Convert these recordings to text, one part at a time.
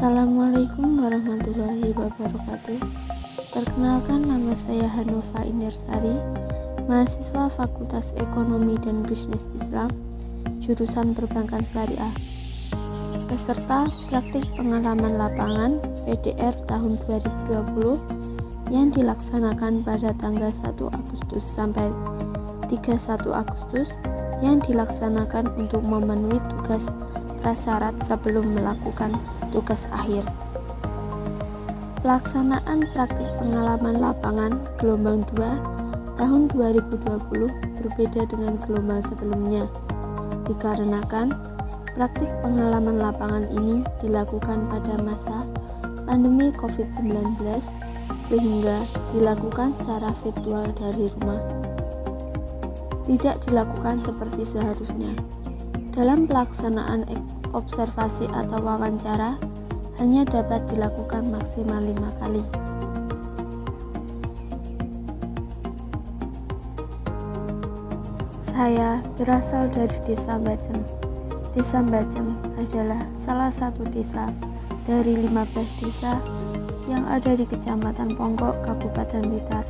Assalamualaikum warahmatullahi wabarakatuh. Perkenalkan, nama saya Hanova Indersari, mahasiswa Fakultas Ekonomi dan Bisnis Islam, jurusan Perbankan Syariah, peserta praktik pengalaman lapangan PDR tahun 2020 yang dilaksanakan pada tanggal 1 Agustus sampai 31 Agustus yang dilaksanakan untuk memenuhi tugas prasyarat sebelum melakukan tugas akhir. Pelaksanaan praktik pengalaman lapangan gelombang 2 tahun 2020 berbeda dengan gelombang sebelumnya, dikarenakan praktik pengalaman lapangan ini dilakukan pada masa pandemi COVID-19 sehingga dilakukan secara virtual dari rumah. Tidak dilakukan seperti seharusnya. Dalam pelaksanaan observasi atau wawancara hanya dapat dilakukan maksimal 5 kali. Saya berasal dari Desa Bajem. Desa Bajem adalah salah satu desa dari 15 desa yang ada di Kecamatan Ponggok, Kabupaten Blitar.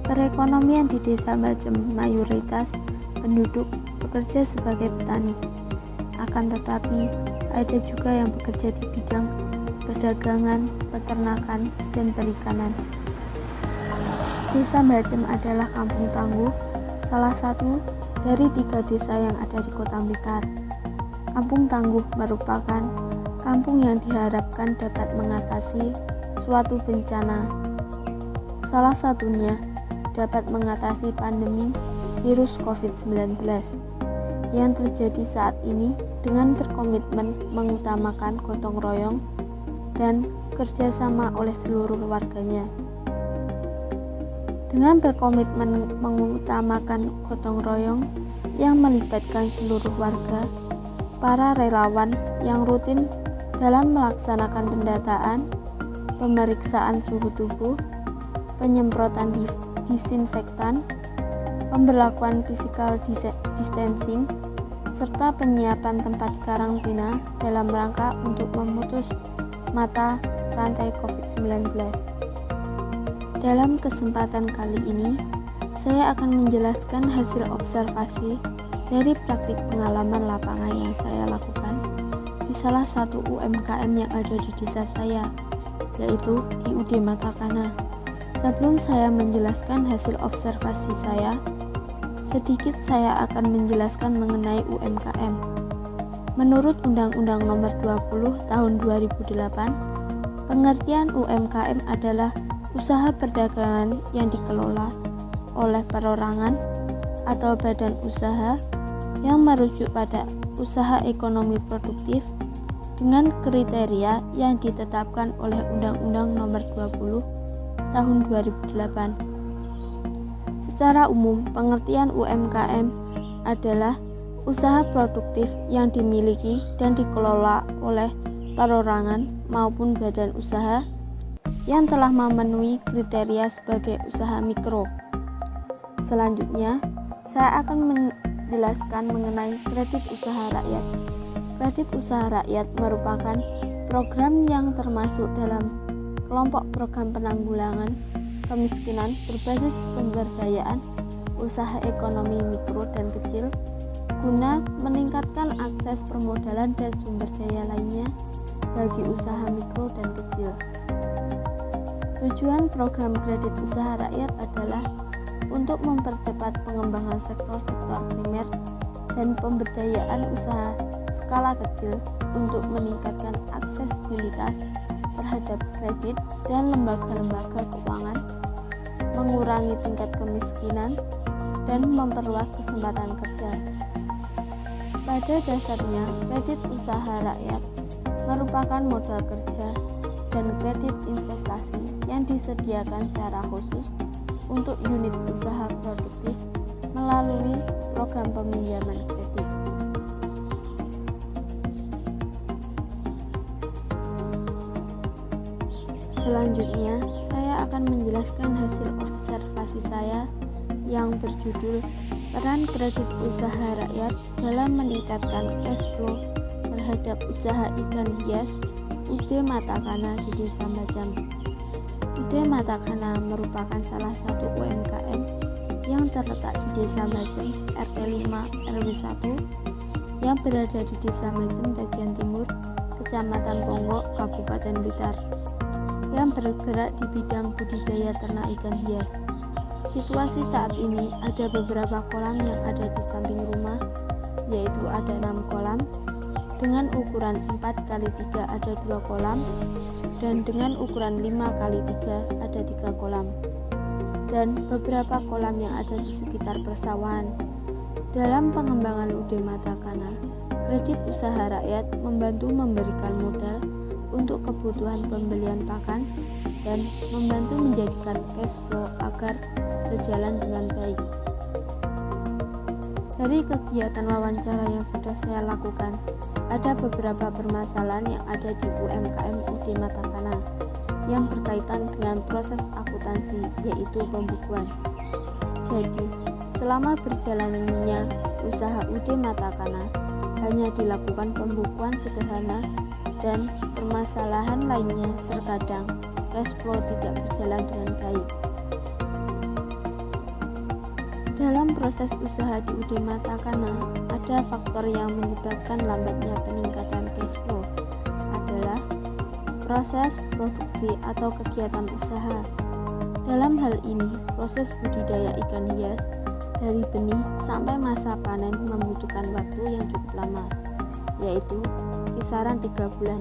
Perekonomian di Desa Bajem mayoritas penduduk bekerja sebagai petani. Akan tetapi, ada juga yang bekerja di bidang perdagangan, peternakan, dan perikanan. Desa Bajem adalah kampung tangguh, salah satu dari 3 desa yang ada di Kota Blitar. Kampung tangguh merupakan kampung yang diharapkan dapat mengatasi suatu bencana. Salah satunya dapat mengatasi pandemi virus COVID-19 yang terjadi saat ini dengan berkomitmen mengutamakan gotong royong dan kerjasama oleh seluruh warganya. Dengan berkomitmen mengutamakan gotong royong yang melibatkan seluruh warga, para relawan yang rutin dalam melaksanakan pendataan, pemeriksaan suhu tubuh, penyemprotan disinfektan, pemberlakuan physical distancing, serta penyiapan tempat karantina dalam rangka untuk memutus mata rantai COVID-19. Dalam kesempatan kali ini, saya akan menjelaskan hasil observasi dari praktik pengalaman lapangan yang saya lakukan di salah satu UMKM yang ada di desa saya, yaitu di UD Matakana. Sebelum saya menjelaskan hasil observasi saya, sedikit saya akan menjelaskan mengenai UMKM. Menurut Undang-Undang Nomor 20 Tahun 2008, pengertian UMKM adalah usaha perdagangan yang dikelola oleh perorangan atau badan usaha yang merujuk pada usaha ekonomi produktif dengan kriteria yang ditetapkan oleh Undang-Undang Nomor 20 Tahun 2008. Secara umum, pengertian UMKM adalah usaha produktif yang dimiliki dan dikelola oleh perorangan maupun badan usaha yang telah memenuhi kriteria sebagai usaha mikro. Selanjutnya, saya akan menjelaskan mengenai kredit usaha rakyat. Kredit usaha rakyat merupakan program yang termasuk dalam kelompok program penanggulangan kemiskinan berbasis pemberdayaan usaha ekonomi mikro dan kecil guna meningkatkan akses permodalan dan sumber daya lainnya bagi usaha mikro dan kecil. Tujuan program kredit usaha rakyat adalah untuk mempercepat pengembangan sektor-sektor primer dan pemberdayaan usaha skala kecil untuk meningkatkan aksesibilitas terhadap kredit dan lembaga-lembaga keuangan, mengurangi tingkat kemiskinan, dan memperluas kesempatan kerja. Pada dasarnya, kredit usaha rakyat merupakan modal kerja dan kredit investasi yang disediakan secara khusus untuk unit usaha produktif melalui program peminjaman kredit. Selanjutnya, saya akan menjelaskan hasil observasi saya yang berjudul Peran Kredit Usaha Rakyat dalam Meningkatkan Cash Flow terhadap Usaha Ikan Hias UD Matakana di Desa Bajang. UD Matakana merupakan salah satu UMKM yang terletak di Desa Bajang RT 5 RW 1 yang berada di Desa Bajang bagian timur, Kecamatan Ponggok, Kabupaten Blitar, yang bergerak di bidang budidaya ternak ikan hias. Situasi saat ini ada beberapa kolam yang ada di samping rumah, yaitu ada 6 kolam dengan ukuran 4x3 ada 2 kolam, dan dengan ukuran 5x3 ada 3 kolam, dan beberapa kolam yang ada di sekitar persawahan. Dalam pengembangan UD Matakana, kredit usaha rakyat membantu memberikan modal untuk kebutuhan pembelian pakan dan membantu menjadikan cash flow agar berjalan dengan baik. Dari kegiatan wawancara yang sudah saya lakukan, ada beberapa permasalahan yang ada di UMKM UD Matakana yang berkaitan dengan proses akuntansi, yaitu pembukuan. Jadi, selama berjalannya usaha UD Matakana hanya dilakukan pembukuan sederhana, dan permasalahan lainnya terkadang cash flow tidak berjalan dengan baik. Dalam proses usaha di UD Matakana, ada faktor yang menyebabkan lambatnya peningkatan cash flow adalah proses produksi atau kegiatan usaha. Dalam hal ini, proses budidaya ikan hias dari benih sampai masa panen membutuhkan waktu yang cukup lama, yaitu kisaran 3 bulan.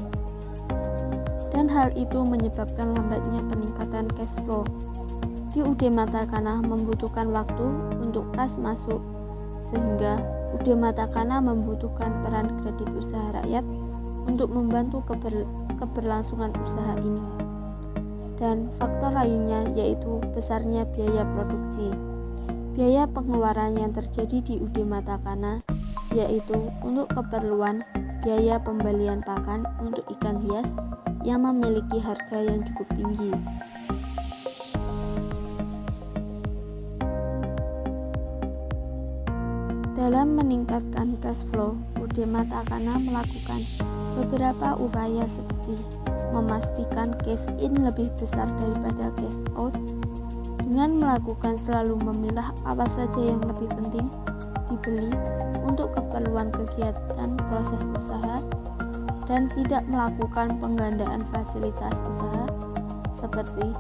Dan hal itu menyebabkan lambatnya peningkatan cash flow. Di UD Matakana membutuhkan waktu untuk kas masuk, sehingga UD Matakana membutuhkan peran kredit usaha rakyat untuk membantu keberlangsungan usaha ini. Dan faktor lainnya yaitu besarnya biaya produksi. Biaya pengeluaran yang terjadi di UD Matakana yaitu untuk keperluan biaya pembelian pakan untuk ikan hias yang memiliki harga yang cukup tinggi. Dalam meningkatkan cash flow, UD Matakana melakukan beberapa upaya seperti memastikan cash in lebih besar daripada cash out dengan melakukan selalu memilah apa saja yang lebih penting dibeli untuk keperluan kegiatan proses usaha dan tidak melakukan penggandaan fasilitas usaha seperti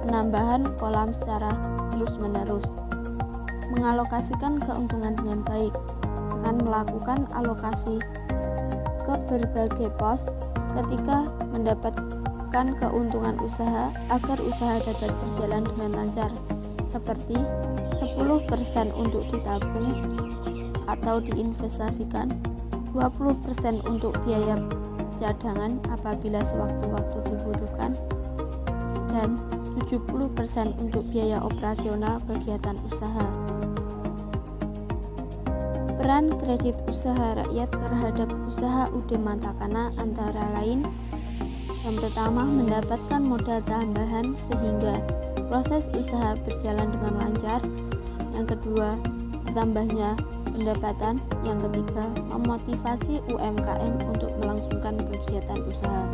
penambahan kolam secara terus-menerus. Mengalokasikan keuntungan dengan baik dengan melakukan alokasi ke berbagai pos ketika mendapatkan keuntungan usaha agar usaha dapat berjalan dengan lancar, seperti 10% untuk ditabung atau diinvestasikan, 20% untuk biaya cadangan apabila sewaktu-waktu dibutuhkan, dan 70% untuk biaya operasional kegiatan usaha. Peran kredit usaha rakyat terhadap usaha UD Matakana antara lain: yang pertama, mendapatkan modal tambahan sehingga proses usaha berjalan dengan lancar. Yang kedua, bertambahnya pendapatan. Yang ketiga, memotivasi UMKM untuk melangsungkan kegiatan usaha.